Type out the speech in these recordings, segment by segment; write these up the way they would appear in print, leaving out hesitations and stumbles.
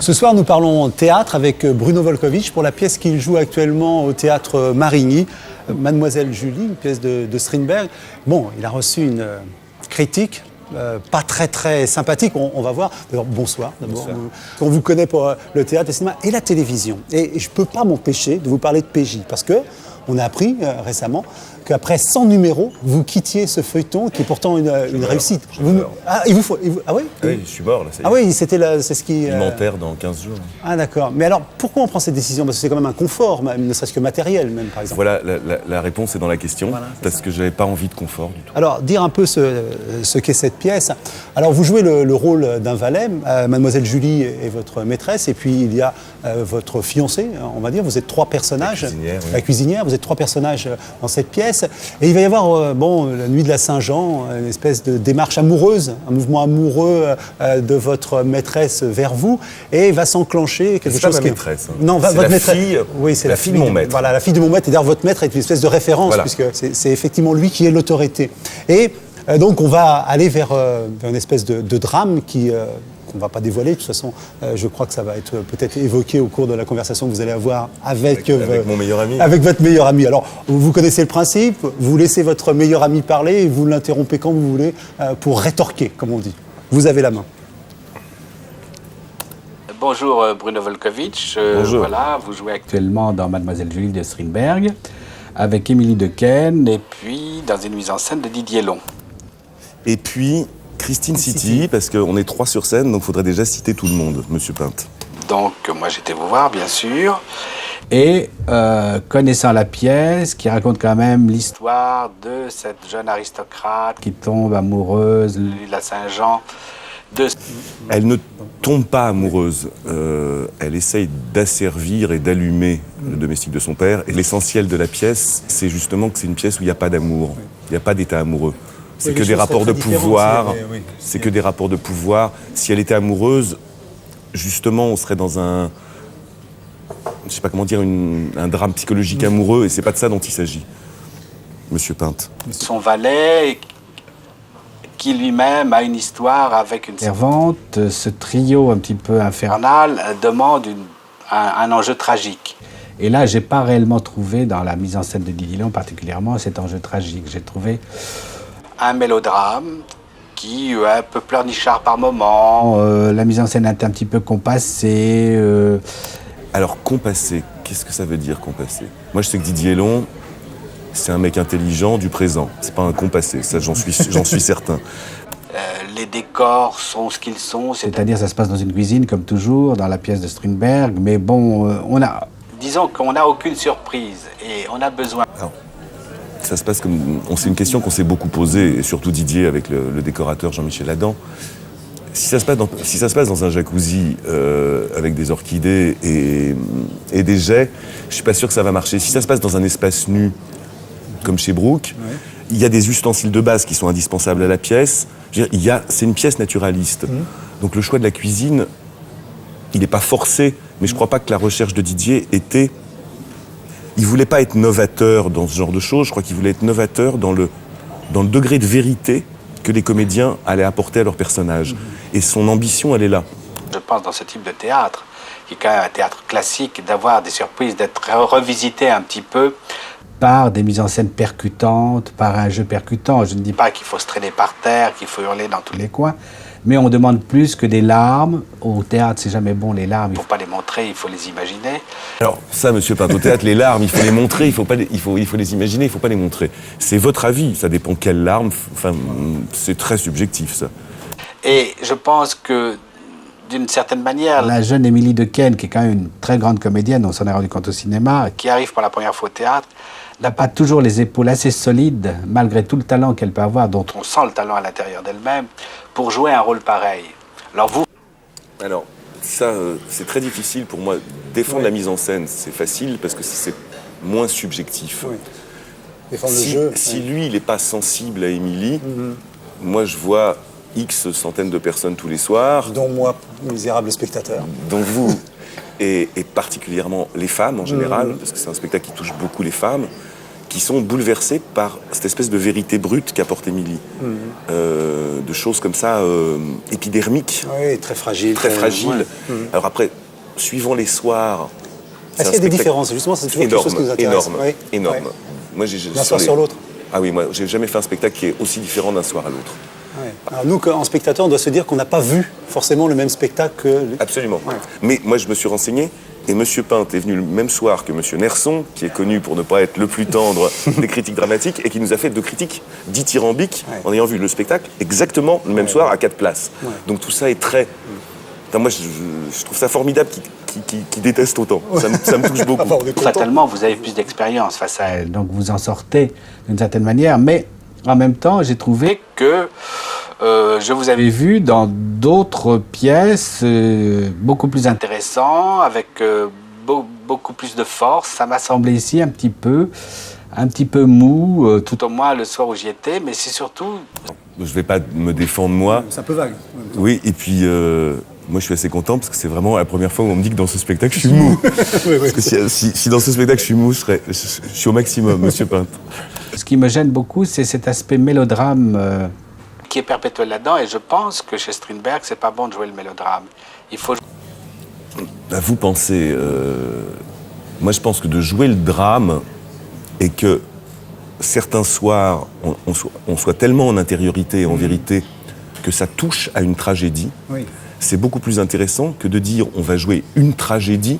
Ce soir, nous parlons théâtre avec Bruno Volkovich pour la pièce qu'il joue actuellement au théâtre Marigny, Mademoiselle Julie, une pièce de Strindberg. Bon, il a reçu une critique pas très sympathique, on va voir. D'abord, bonsoir. On vous connaît pour le théâtre, le cinéma et la télévision. Et je ne peux pas m'empêcher de vous parler de PJ, parce que on a appris récemment qu'après 100 numéros, vous quittiez ce feuilleton qui est pourtant une réussite. Oui, je suis mort là. Ah oui, c'est ce qui... Ils m'enterrent dans 15 jours. Ah d'accord. Mais alors, pourquoi on prend cette décision? Parce que c'est quand même un confort, même, ne serait-ce que matériel, même, par exemple. Voilà, la réponse est dans la question, voilà, parce que je n'avais pas envie de confort du tout. Alors, dire un peu ce qu'est cette pièce. Alors, vous jouez le rôle d'un valet. Mademoiselle Julie est votre maîtresse, et puis il y a votre fiancé, on va dire. Vous êtes trois personnages. La cuisinière, vous êtes trois personnages dans cette pièce. Et il va y avoir, la nuit de la Saint-Jean, une espèce de démarche amoureuse, un mouvement amoureux de votre maîtresse vers vous, et va s'enclencher quelque chose qui est... maîtresse. Hein. Non, votre maîtresse. Oui, c'est la fille de mon maître. Voilà, la fille de mon maître. Et d'ailleurs, votre maître est une espèce de référence, voilà, puisque c'est effectivement lui qui est l'autorité. Et donc, on va aller vers une espèce de drame qui... on ne va pas dévoiler, de toute façon, je crois que ça va être peut-être évoqué au cours de la conversation que vous allez avoir avec mon meilleur ami. Avec votre meilleur ami. Alors, vous connaissez le principe, vous laissez votre meilleur ami parler et vous l'interrompez quand vous voulez pour rétorquer, comme on dit. Vous avez la main. Bonjour Bruno Volkovich. Bonjour. Voilà, vous jouez actuellement dans Mademoiselle Julie de Strindberg avec Émilie Dequesne et puis dans une mise en scène de Didier Long. Et puis... Christine City, parce qu'on est 3 sur scène, donc il faudrait déjà citer tout le monde, Monsieur Pinte. Donc, moi, j'étais vous voir, bien sûr. Et connaissant la pièce, qui raconte quand même l'histoire de cette jeune aristocrate qui tombe amoureuse, la Saint-Jean, Elle ne tombe pas amoureuse. Elle essaye d'asservir et d'allumer le domestique de son père. Et l'essentiel de la pièce, c'est justement que c'est une pièce où il n'y a pas d'amour, il n'y a pas d'état amoureux. C'est que des rapports de pouvoir. C'est que des rapports de pouvoir. Si elle était amoureuse, justement, on serait dans un... Je ne sais pas comment dire, un drame psychologique amoureux, et c'est pas de ça dont il s'agit, Monsieur Pinte. Son valet, qui lui-même a une histoire avec une servante, ce trio un petit peu infernal demande un enjeu tragique. Et là, j'ai pas réellement trouvé, dans la mise en scène de Didier Long particulièrement, cet enjeu tragique. J'ai trouvé un mélodrame qui est un peu pleurnichard par moments. La mise en scène est un petit peu compassée. Alors, compassé, qu'est-ce que ça veut dire, compassé? Moi, je sais que Didier Long, c'est un mec intelligent du présent. C'est pas un compassé, ça, j'en suis certain. Les décors sont ce qu'ils sont. C'est-à-dire, ça se passe dans une cuisine, comme toujours, dans la pièce de Strindberg. Mais bon, disons qu'on n'a aucune surprise et on a besoin... Alors, ça se passe comme... C'est une question qu'on s'est beaucoup posée, et surtout Didier avec le décorateur Jean-Michel Adam. Si ça se passe dans un jacuzzi avec des orchidées et des jets, je suis pas sûr que ça va marcher. Si ça se passe dans un espace nu, comme chez Brooke, il y a des ustensiles de base qui sont indispensables à la pièce. C'est une pièce naturaliste. Donc le choix de la cuisine, il n'est pas forcé, mais je crois pas que la recherche de Didier était... Il voulait pas être novateur dans ce genre de choses, je crois qu'il voulait être novateur dans le degré de vérité que les comédiens allaient apporter à leur personnage. Et son ambition, elle est là. Je pense dans ce type de théâtre, qui est quand même un théâtre classique, d'avoir des surprises, d'être revisité un petit peu par des mises en scène percutantes, par un jeu percutant. Je ne dis pas qu'il faut se traîner par terre, qu'il faut hurler dans tous les coins, mais on demande plus que des larmes. Au théâtre, c'est jamais bon, les larmes. Il ne faut pas les montrer, il faut les imaginer. Alors ça, Monsieur Pinte, au théâtre, les larmes, il faut les montrer, il faut les imaginer, il ne faut pas les montrer. C'est votre avis, ça dépend quelles larmes, enfin, c'est très subjectif, ça. Et je pense que, d'une certaine manière, la jeune Émilie Dequesne, qui est quand même une très grande comédienne, on s'en est rendu compte au cinéma, qui arrive pour la première fois au théâtre, n'a pas toujours les épaules assez solides, malgré tout le talent qu'elle peut avoir, dont on sent le talent à l'intérieur d'elle-même, pour jouer un rôle pareil. Alors, ça, c'est très difficile pour moi. Défendre la mise en scène, c'est facile, parce que c'est moins subjectif. Oui. Défendre le jeu. Si lui, il n'est pas sensible à Émilie, moi, je vois X centaines de personnes tous les soirs. Dont moi, misérable spectateur. Dont vous, et particulièrement les femmes en général, parce que c'est un spectacle qui touche beaucoup les femmes, qui sont bouleversés par cette espèce de vérité brute qu'apporte Émilie. De choses comme ça, épidermiques. Oui, très fragiles. Très fragiles. Ouais. Alors après, suivant les soirs... Est-ce qu'il y a des différences? Justement, c'est toujours quelque chose qui nous intéresse. Énorme. Ouais. Moi, d'un soir sur l'autre. Ah oui, moi, j'ai jamais fait un spectacle qui est aussi différent d'un soir à l'autre. Ouais. Alors nous, en spectateur, on doit se dire qu'on n'a pas vu forcément le même spectacle que... Absolument. Ouais. Mais moi, je me suis renseigné, et M. Pinte est venu le même soir que M. Nerson, qui est connu pour ne pas être le plus tendre des critiques dramatiques, et qui nous a fait 2 critiques dithyrambiques, en ayant vu le spectacle exactement le même soir à 4 places. Ouais. Donc tout ça est très... Enfin, moi, je trouve ça formidable qui déteste autant. Ça me touche beaucoup. Fatalement, vous avez plus d'expérience face à elle, donc vous en sortez d'une certaine manière, mais en même temps, j'ai trouvé que je vous avais vu dans d'autres pièces beaucoup plus intéressantes, avec beaucoup plus de force. Ça m'a semblé ici un petit peu mou, tout au moins le soir où j'y étais, mais c'est surtout... Je ne vais pas me défendre moi. C'est un peu vague. Oui, et puis moi je suis assez content parce que c'est vraiment la première fois où on me dit que dans ce spectacle je suis mou. Parce que si dans ce spectacle je suis mou, je suis au maximum, Monsieur Pinte. Ce qui me gêne beaucoup, c'est cet aspect mélodrame qui est perpétuel là-dedans, et je pense que chez Strindberg, c'est pas bon de jouer le mélodrame. Il faut... Bah, vous pensez... moi je pense que de jouer le drame et que certains soirs, on soit tellement en intériorité, en vérité, que ça touche à une tragédie, c'est beaucoup plus intéressant que de dire on va jouer une tragédie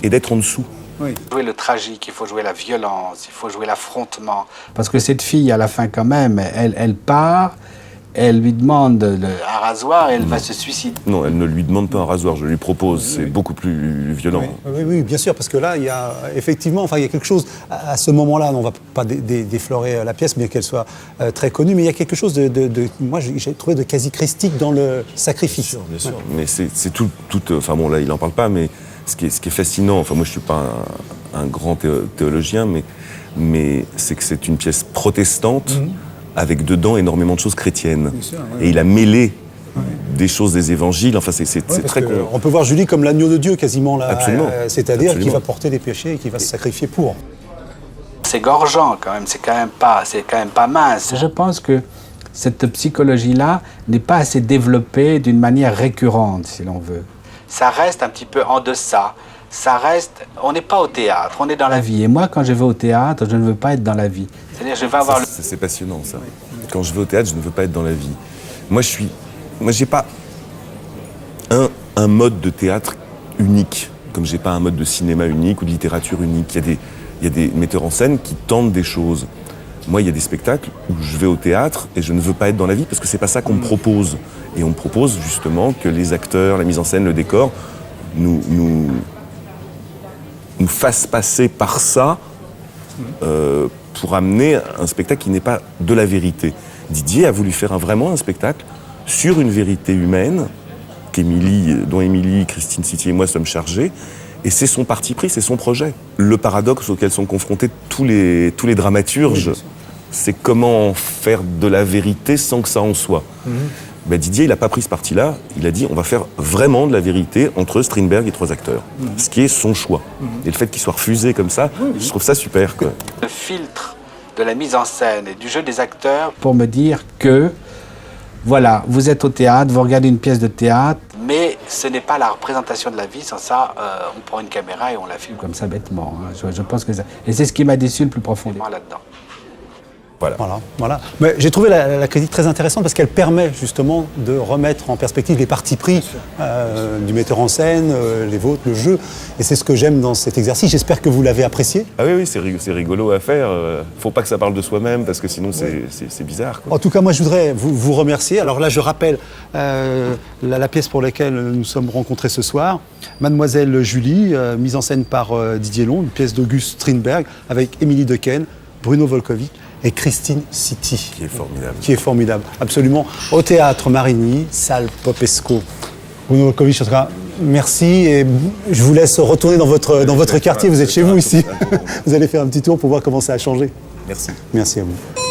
et d'être en dessous. Oui. Jouer le tragique, il faut jouer la violence, il faut jouer l'affrontement. Parce que cette fille, à la fin quand même, elle part, elle lui demande un rasoir et elle va se suicider. Non, elle ne lui demande pas un rasoir, je lui propose, c'est beaucoup plus violent. Oui, bien sûr, parce que là, il y a effectivement, il y a quelque chose, à ce moment-là, on ne va pas déflorer la pièce, bien qu'elle soit très connue, mais il y a quelque chose moi j'ai trouvé de quasi christique dans le sacrifice. Bien sûr. Mais c'est tout, enfin bon, là, il n'en parle pas, mais ce qui est fascinant, enfin moi je ne suis pas un grand théologien, mais c'est que c'est une pièce protestante, avec dedans énormément de choses chrétiennes. Sûr, et il a mêlé des choses des évangiles, enfin c'est très... On peut voir Julie comme l'agneau de Dieu quasiment, là. Absolument. C'est-à-dire qui va porter les péchés et qui va se sacrifier pour. C'est gorgeant quand même, c'est quand même pas mince. Je pense que cette psychologie-là n'est pas assez développée d'une manière récurrente, si l'on veut. Ça reste un petit peu en deçà. Ça reste... On n'est pas au théâtre, on est dans la vie. Et moi, quand je vais au théâtre, je ne veux pas être dans la vie. C'est-à-dire, je vais avoir... C'est passionnant, ça. Quand je vais au théâtre, je ne veux pas être dans la vie. Moi, j'ai pas un mode de théâtre unique, comme j'ai pas un mode de cinéma unique ou de littérature unique. Il y a des metteurs en scène qui tentent des choses. Moi, il y a des spectacles où je vais au théâtre et je ne veux pas être dans la vie parce que c'est pas ça qu'on me propose. Et on me propose justement que les acteurs, la mise en scène, le décor nous fassent passer par ça pour amener un spectacle qui n'est pas de la vérité. Didier a voulu faire vraiment un spectacle sur une vérité humaine dont Émilie, Christine City et moi sommes chargés. Et c'est son parti pris, c'est son projet. Le paradoxe auquel sont confrontés tous les dramaturges, c'est comment faire de la vérité sans que ça en soit. Didier, il n'a pas pris ce parti-là. Il a dit, on va faire vraiment de la vérité entre Strindberg et 3 acteurs. Ce qui est son choix. Et le fait qu'il soit refusé comme ça, je trouve ça super, quoi. Le filtre de la mise en scène et du jeu des acteurs pour me dire que, voilà, vous êtes au théâtre, vous regardez une pièce de théâtre, mais ce n'est pas la représentation de la vie. Sans ça, on prend une caméra et on la filme comme ça bêtement. Je pense que ça... Et c'est ce qui m'a déçu le plus profondément là-dedans. Voilà. Mais j'ai trouvé la critique très intéressante parce qu'elle permet justement de remettre en perspective les partis pris du metteur en scène, les vôtres, le jeu. Et c'est ce que j'aime dans cet exercice. J'espère que vous l'avez apprécié. Ah oui, c'est rigolo à faire. Faut pas que ça parle de soi-même parce que sinon c'est bizarre, quoi. En tout cas, moi je voudrais vous remercier. Alors là, je rappelle la pièce pour laquelle nous sommes rencontrés ce soir. Mademoiselle Julie, mise en scène par Didier Long, une pièce d'Auguste Strindberg avec Émilie Dequesne, Bruno Volkovic et Christine City. Qui est formidable, absolument. Au théâtre Marigny, salle Popesco. Bruno Volkovic, en tout cas, merci. Et je vous laisse retourner dans votre quartier. Vous êtes chez vous ici. Vous allez faire un petit tour pour voir comment ça a changé. Merci. Merci à vous.